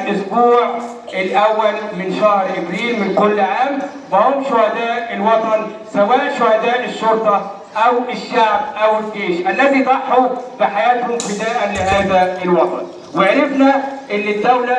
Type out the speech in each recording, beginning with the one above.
الأسبوع الأول من شهر إبريل من كل عام، وهم شهداء الوطن سواء شهداء الشرطة أو الشعب أو الجيش الذي ضحوا بحياتهم فداء لهذا الوطن. وعرفنا أن الدولة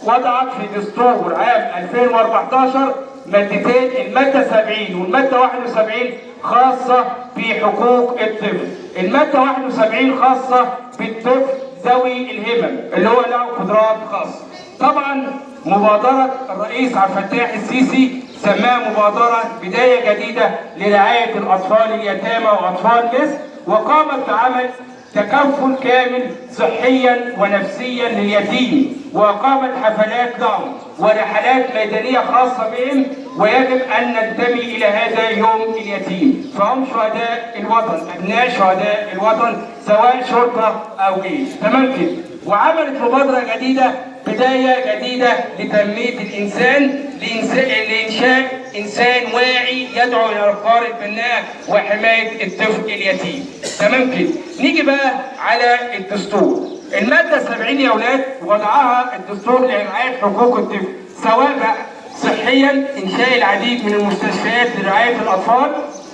وضعت في دستور عام 2014 مادتين، المادة 70 والمادة 71 خاصة بحقوق الطفل. المادة 71 خاصة بالطفل ذوي الهمم اللي هو له قدرات خاصة. طبعا مبادرة الرئيس عبد الفتاح السيسي سماها مبادرة بداية جديدة لرعاية الأطفال اليتامى وأطفال مصر، وقامت بعمل تكفل كامل صحيا ونفسيا لليتيم، وأقامت حفلات لهم ورحلات ميدانية خاصة بهم، ويجب أن ننتمي إلى هذا يوم اليتيم. فهم شهداء الوطن، أبناء شهداء الوطن سواء شرطة أو جيش. تمام كده. وعملت مبادرة جديدة، بداية جديدة لتنمية الإنسان، لإنشاء إنسان واعي يدعو إلى الأفكار البناءة وحماية الطفل اليتيم. تمام كده. نيجي بقى على الدستور. المادة 70 يا أولاد وضعها الدستور لرعاية حقوق الطفل، سواء بقى صحيا إنشاء العديد من المستشفيات لرعاية الأطفال،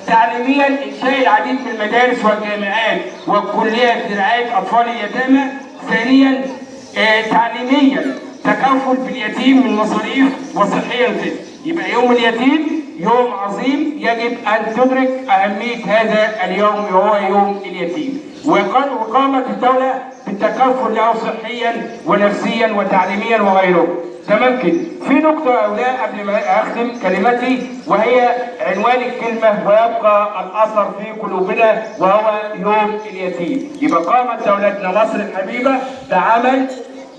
تعليميا إنشاء العديد من المدارس والجامعات والكليات لرعاية أطفال اليتامى، ثانيا تعليميا تكفل باليتيم من مصاريف وصحيا طفل. يبقى يوم اليتيم يوم عظيم يجب ان تدرك اهميه هذا اليوم وهو يوم اليتيم. وقامت الدوله بالتكفل له صحيا ونفسيا وتعليميا وغيره. تمام كده. في نقطه اولى قبل ما اختم كلمتي، وهي عنوان الكلمه ويبقى الاثر في قلوبنا، وهو يوم اليتيم. يبقى قامت دولتنا مصر الحبيبه بعمل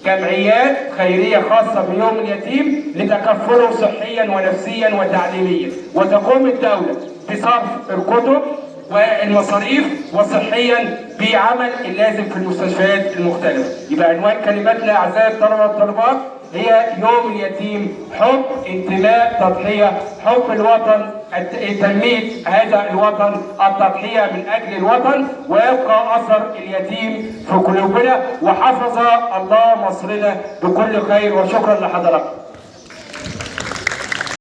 جمعيات خيرية خاصة بيوم اليتيم لتكفله صحيا ونفسيا وتعليميا، وتقوم الدولة بصرف الكتب والمصاريف وصحيا بعمل اللازم في المستشفيات المختلفة. يبقى عنوان كلمتنا أعزائي الطلبة والطالبات هي يوم اليتيم: حب، انتماء، تضحية، حب الوطن، تنمية هذا الوطن، التضحية من أجل الوطن، ويبقى أثر اليتيم في قلوبنا، وحفظ الله مصرنا بكل خير. وشكرا لحضراتكم.